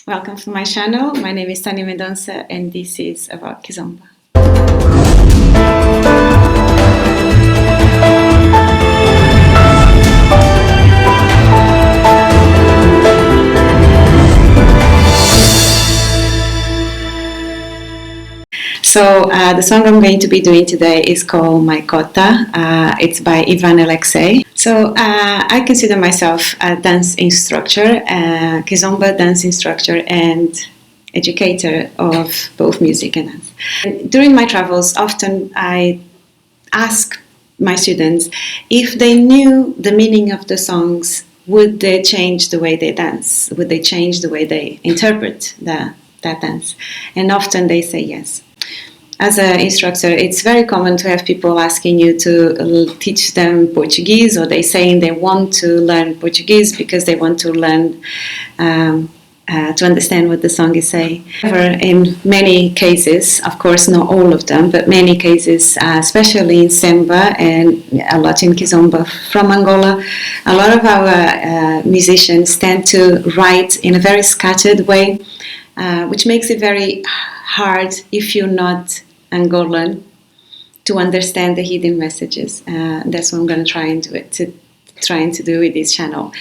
Welcome to my channel. My name is Tânia Mendonça and this is about Kizomba. So the song I'm going to be doing today is called Meu Kota. It's by Alekxei. So I consider myself a dance instructor, Kizomba dance instructor and educator of both music and dance. And during my travels, often I ask my students if they knew the meaning of the songs, would they change the way they dance? Would they change the way they interpret that dance? And often they say yes. As an instructor, it's very common to have people asking you to teach them Portuguese, or they saying they want to learn Portuguese because they want to learn to understand what the song is saying. However, in many cases, of course not all of them, but many cases, especially in Samba and a lot in Kizomba from Angola, a lot of our musicians tend to write in a very scattered way, which makes it very hard if you're not Angolan to understand the hidden messages. That's what I'm going to try and do with this channel.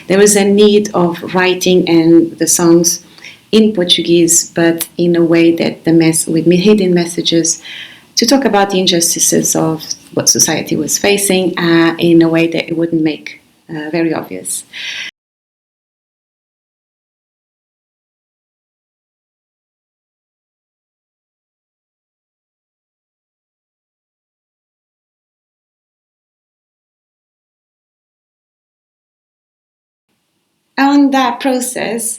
There was a need of writing and the songs in Portuguese, but in a way that with hidden messages to talk about the injustices of what society was facing in a way that it wouldn't make very obvious. On that process,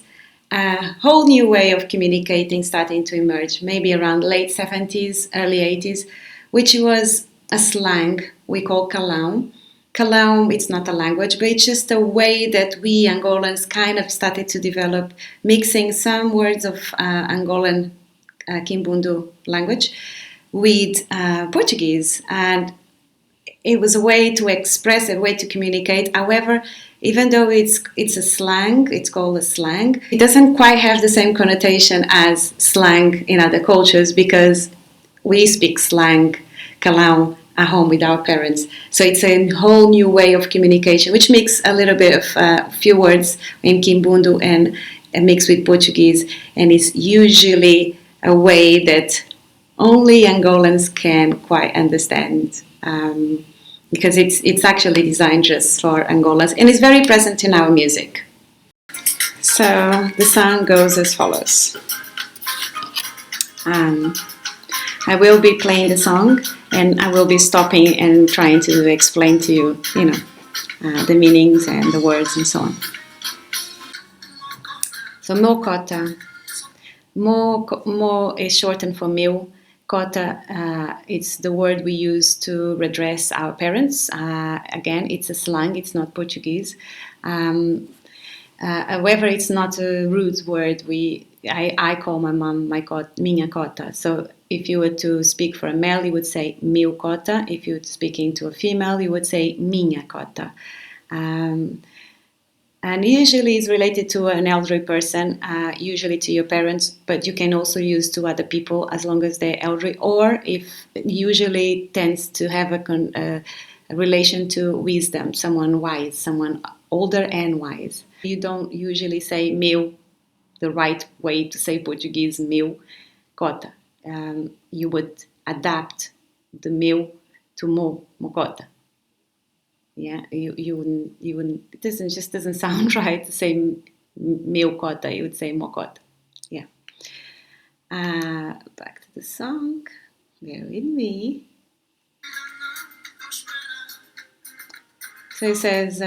a whole new way of communicating starting to emerge, maybe around late 70s, early 80s, which was a slang we call calão. Calão, it's not a language, but it's just a way that we Angolans kind of started to develop, mixing some words of Angolan Kimbundu language with Portuguese. And it was a way to express, a way to communicate. However, even though it's a slang, it's called a slang, it doesn't quite have the same connotation as slang in other cultures because we speak slang, calão, at home with our parents. So it's a whole new way of communication, which makes a little bit of a few words in Kimbundu and mixed with Portuguese. And it's usually a way that only Angolans can quite understand. Because it's actually designed just for Angolas and it's very present in our music. So the song goes as follows. I will be playing the song and I will be stopping and trying to explain to you, the meanings and the words and so on. So Meu Kota. Mo is shortened for Meu. Kota, it's the word we use to redress our parents. Again, it's a slang, it's not Portuguese. However, it's not a rude word. I call my mom minha kota. So if you were to speak for a male, you would say meu kota. If you were speaking to a female, you would say minha kota. And usually it's related to an elderly person, usually to your parents, but you can also use to other people as long as they're elderly, or if usually tends to have a relation to wisdom, someone wise, someone older and wise. You don't usually say meu, the right way to say Portuguese, meu kota. You would adapt the meu to mo kota. Yeah, you wouldn't. It doesn't sound right to say Meu Kota. You would say Meu Kota. Yeah. Back to the song. Bear with me. So it says,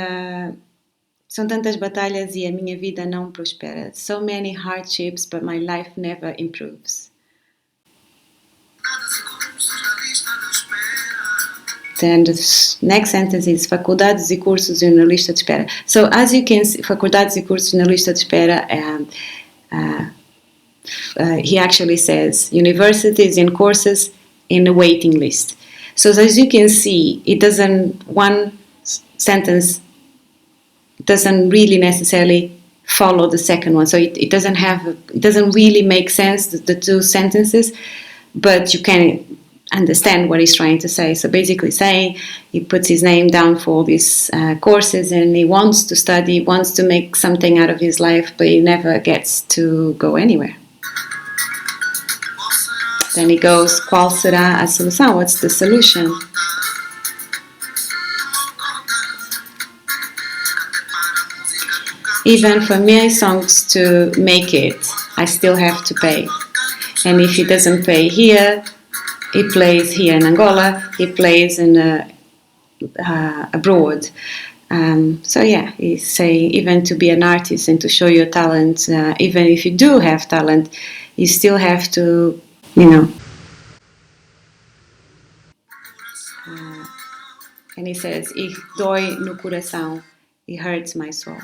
são tantas batalhas e a minha vida não prospera. So many hardships, but my life never improves. Then the next sentence is faculdades e cursos na lista de espera. So as you can see, faculdades e cursos na lista de espera, he actually says universities and courses in the waiting list. So as you can see, one sentence doesn't really necessarily follow the second one. So it doesn't really make sense, the two sentences, but you can understand what he's trying to say. So basically saying he puts his name down for all these courses and he wants to study, wants to make something out of his life, but he never gets to go anywhere. Then he goes, qual será a solução? What's the solution? Even for my songs to make it, I still have to pay. And if he doesn't pay here, he plays here in Angola, he plays in abroad. So yeah, he's saying even to be an artist and to show your talent, even if you do have talent, you still have to, and he says, ich dói no coração, it hurts my soul.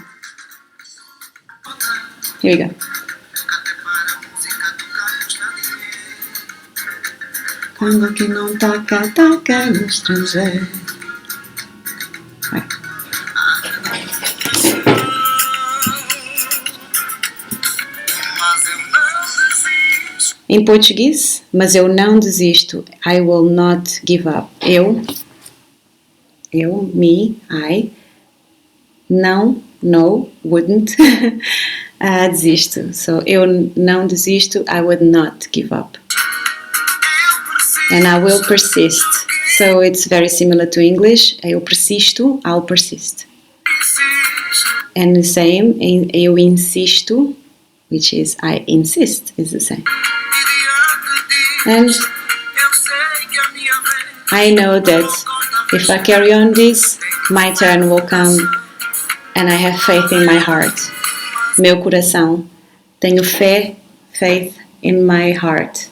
Here we go. Quando que não toca, toca no estrangeiro. Vai. Em português, mas eu não desisto. I will not give up. Eu, me, I, não, no, wouldn't, desisto. So, eu não desisto, I would not give up. And I will persist. So it's very similar to English. Eu persisto, I'll persist. And the same, eu insisto, which is I insist, is the same. And I know that if I carry on this, my turn will come, and I have faith in my heart. Meu coração. Tenho faith in my heart.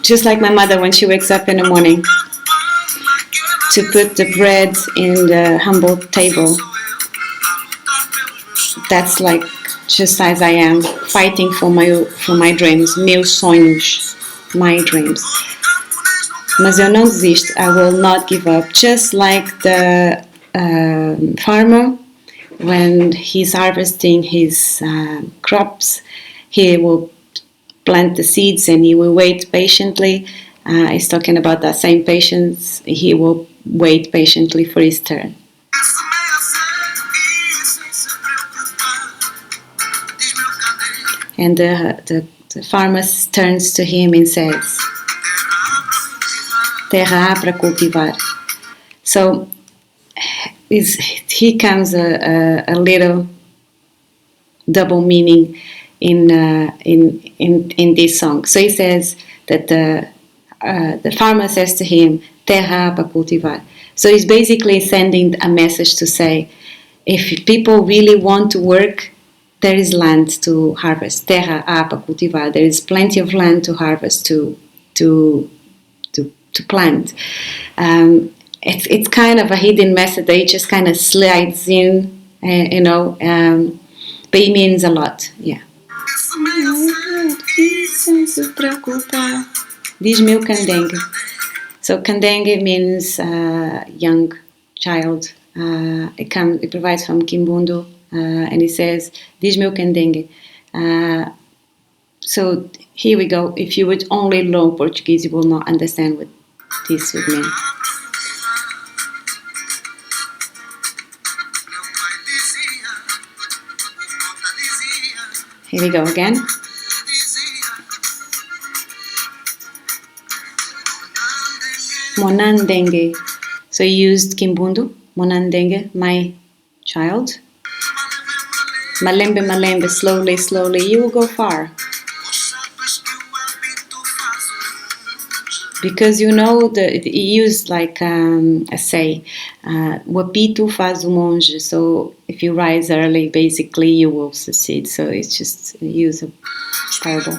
Just like my mother when she wakes up in the morning to put the bread in the humble table. That's like just as I am, fighting for my dreams, meus sonhos, my dreams. Mas eu não desisto, I will not give up. Just like the farmer, when he's harvesting his crops, he will plant the seeds and he will wait patiently. He's talking about that same patience. He will wait patiently for his turn. And the farmer turns to him and says, terra há para cultivar. So here comes a little double meaning in this song. So he says that the farmer says to him, terra há para cultivar. So he's basically sending a message to say, if people really want to work, there is land to harvest. Terra há para cultivar. There is plenty of land to harvest, to plant. It's kind of a hidden message that it just kind of slides in, but it means a lot. Yeah. Diz meu candengue. So candengue means young child. It provides from Kimbundo, and it says, diz meu candengue. So here we go. If you would only learn Portuguese, you will not understand what this would mean. Here we go again. Monandengue. So you used Kimbundo. Monandengue, my child. Malembe, malembe, slowly, slowly, you will go far. Because he used like a say, o apito faz o monge. So if you rise early, basically you will succeed. So it's just use a parable.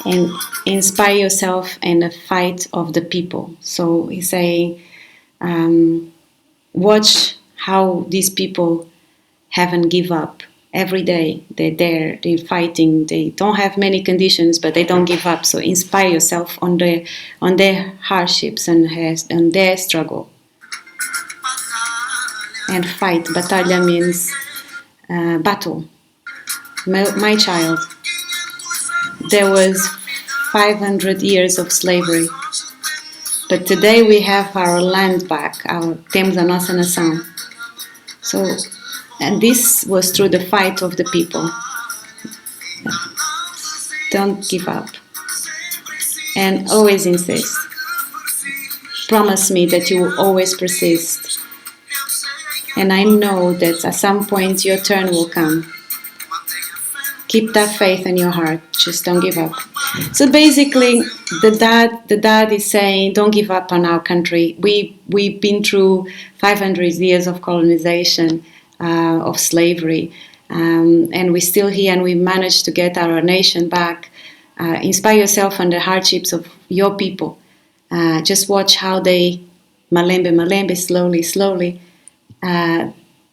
and inspire yourself in the fight of the people. So he's saying, watch how these people haven't give up. Every day they're there, they're fighting. They don't have many conditions, but they don't give up. So inspire yourself on their hardships and their struggle. And fight. Batalha means battle. My child, there was 500 years of slavery, but today we have our land back. Temos a nossa nação. So, and this was through the fight of the people. Don't give up, and always insist. Promise me that you will always persist. And I know that at some point your turn will come. Keep that faith in your heart. Just don't give up. So basically, the dad is saying, don't give up on our country. We've been through 500 years of colonization, of slavery, and we're still here, and we managed to get our nation back. Inspire yourself on the hardships of your people. Just watch how they malembe, slowly.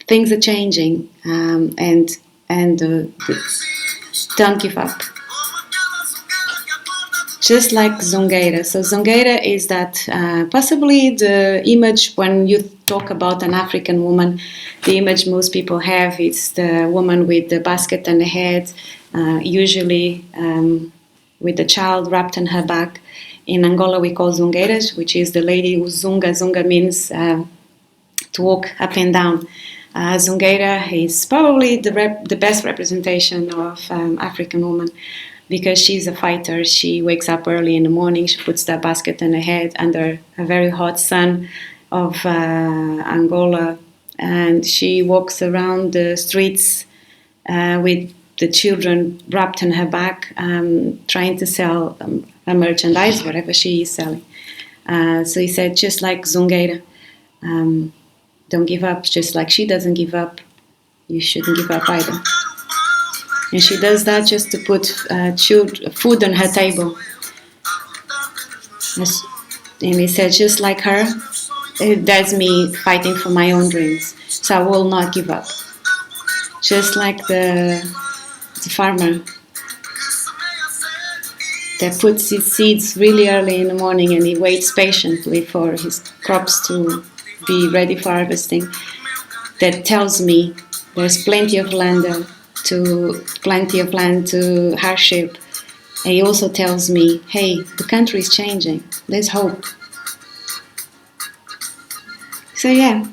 Things are changing, and don't give up. Just like Zungeira. So Zungeira is that possibly the image when you talk about an African woman, the image most people have is the woman with the basket on the head, usually with the child wrapped in her back. In Angola we call Zungueiras, which is the lady who zunga. Zunga means to walk up and down. Zungeira is probably the best representation of African woman, because she's a fighter. She wakes up early in the morning, she puts that basket on her head under a very hot sun of Angola, and she walks around the streets with the children wrapped in her back, trying to sell a merchandise, whatever she is selling. So he said, just like Zungeira, don't give up. Just like she doesn't give up, you shouldn't give up either. And she does that just to put food on her table. And he said, just like her, that's me fighting for my own dreams. So I will not give up. Just like the farmer that puts his seeds really early in the morning and he waits patiently for his crops to be ready for harvesting. That tells me there's plenty of land to hardship. And he also tells me, hey, the country is changing. There's hope. So yeah,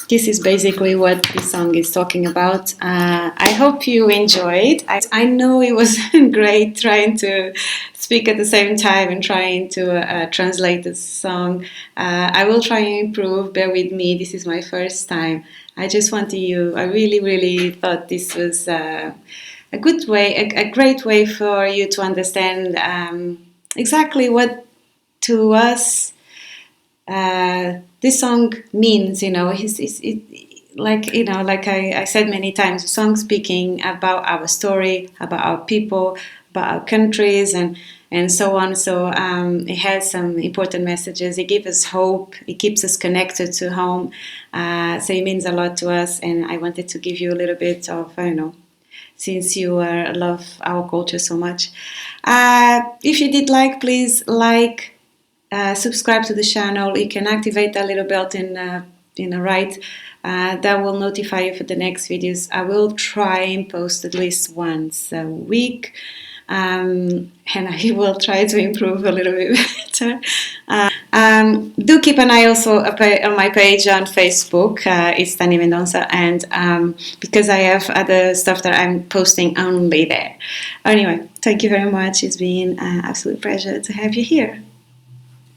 this is basically what this song is talking about. I hope you enjoyed. I know it wasn't great trying to speak at the same time and trying to translate the song. I will try and improve. Bear with me. This is my first time. I just wanted you. I really thought this was a good way, a great way for you to understand exactly what to us this song means. You know, like I said many times, a song speaking about our story, about our people, about our countries, and so on. So it has some important messages. It gives us hope. It keeps us connected to home. So it means a lot to us. And I wanted to give you a little bit of, since you love our culture so much. If you did like, please like, subscribe to the channel. You can activate that little bell in the right. That will notify you for the next videos. I will try and post at least once a week. And I will try to improve a little bit better. Do keep an eye also on my page on Facebook. It's Tânia Mendonça, and because I have other stuff that I'm posting only there. Anyway, thank you very much. It's been an absolute pleasure to have you here.